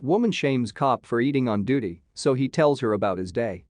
Woman shames cop for eating on duty, so he tells her about his day.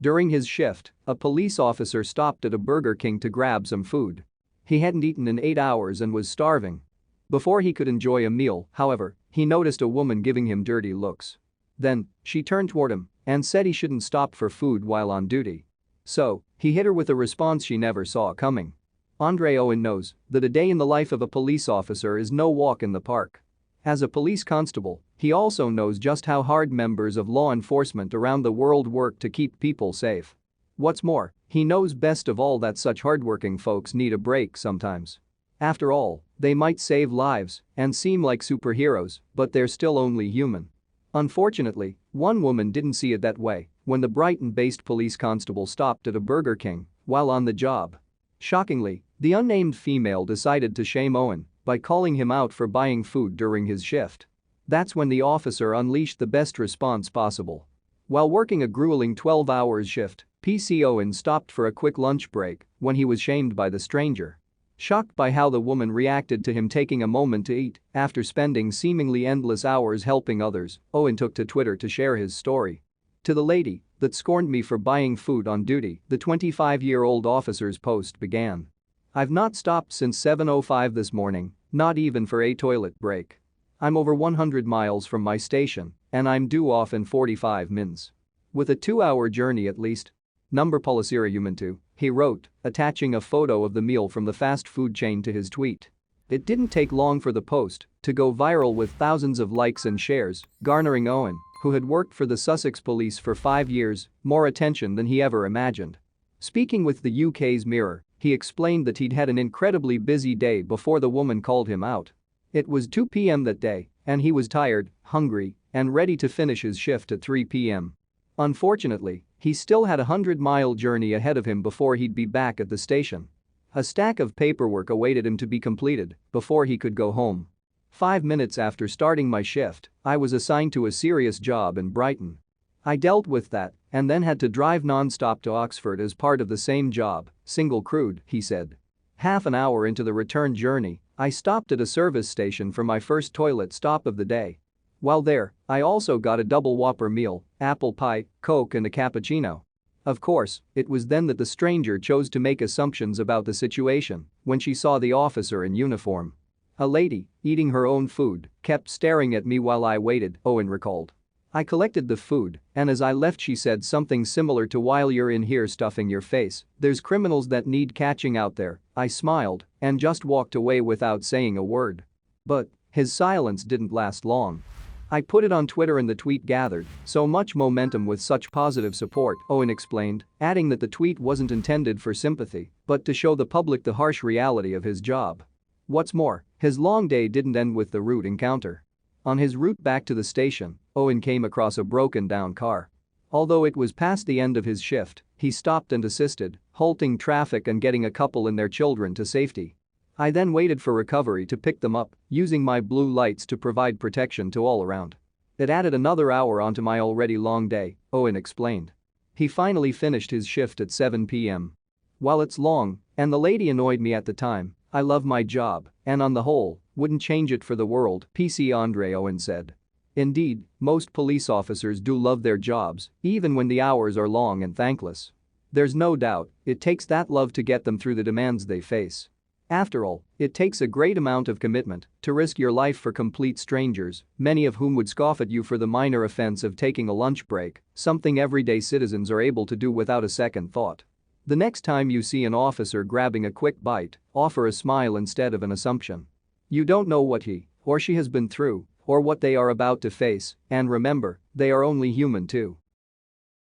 During his shift, a police officer stopped at a Burger King to grab some food. He hadn't eaten in 8 hours and was starving. Before he could enjoy a meal, however, he noticed a woman giving him dirty looks. Then, she turned toward him and said he shouldn't stop for food while on duty. So, he hit her with a response she never saw coming. Andre Owen knows that a day in the life of a police officer is no walk in the park. As a police constable, he also knows just how hard members of law enforcement around the world work to keep people safe. What's more, he knows best of all that such hardworking folks need a break sometimes. After all, they might save lives and seem like superheroes, but they're still only human. Unfortunately, one woman didn't see it that way when the Brighton-based police constable stopped at a Burger King while on the job. Shockingly, the unnamed female decided to shame Owen by calling him out for buying food during his shift. That's when the officer unleashed the best response possible. While working a grueling 12-hour shift, PC Owen stopped for a quick lunch break when he was shamed by the stranger. Shocked by how the woman reacted to him taking a moment to eat after spending seemingly endless hours helping others, Owen took to Twitter to share his story. "To the lady that scorned me for buying food on duty," the 25-year-old officer's post began. "I've not stopped since 7:05 this morning, not even for a toilet break. I'm over 100 miles from my station, and I'm due off in 45 minutes. With a 2-hour journey at least. Number Policira human too," he wrote, attaching a photo of the meal from the fast food chain to his tweet. It didn't take long for the post to go viral with thousands of likes and shares, garnering Owen, who had worked for the Sussex police for 5 years, more attention than he ever imagined. Speaking with the UK's Mirror, he explained that he'd had an incredibly busy day before the woman called him out. It was 2 p.m. that day, and he was tired, hungry, and ready to finish his shift at 3 p.m. Unfortunately, he still had a 100-mile journey ahead of him before he'd be back at the station. A stack of paperwork awaited him to be completed before he could go home. 5 minutes after starting my shift, I was assigned to a serious job in Brighton. I dealt with that and then had to drive non-stop to Oxford as part of the same job, single crewed, he said. Half an hour into the return journey, I stopped at a service station for my first toilet stop of the day. While there, I also got a double Whopper meal, apple pie, Coke and a cappuccino. Of course, it was then that the stranger chose to make assumptions about the situation when she saw the officer in uniform. A lady, eating her own food, kept staring at me while I waited, Owen recalled. I collected the food, and as I left she said something similar to, "While you're in here stuffing your face, there's criminals that need catching out there." I smiled and just walked away without saying a word. But his silence didn't last long. I put it on Twitter and the tweet gathered so much momentum with such positive support, Owen explained, adding that the tweet wasn't intended for sympathy, but to show the public the harsh reality of his job. What's more, his long day didn't end with the route encounter. On his route back to the station, Owen came across a broken-down car. Although it was past the end of his shift, he stopped and assisted, halting traffic and getting a couple and their children to safety. I then waited for recovery to pick them up, using my blue lights to provide protection to all around. It added another hour onto my already long day, Owen explained. He finally finished his shift at 7 p.m. While it's long, and the lady annoyed me at the time, I love my job, and on the whole, wouldn't change it for the world, PC Andre Owen said. Indeed, most police officers do love their jobs, even when the hours are long and thankless. There's no doubt, it takes that love to get them through the demands they face. After all, it takes a great amount of commitment to risk your life for complete strangers, many of whom would scoff at you for the minor offense of taking a lunch break, something everyday citizens are able to do without a second thought. The next time you see an officer grabbing a quick bite, offer a smile instead of an assumption. You don't know what he or she has been through or what they are about to face, and remember, they are only human too.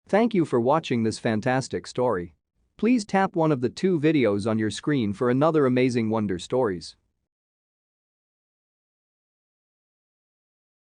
Thank you for watching this fantastic story. Please tap one of the 2 videos on your screen for another amazing Wonder Stories.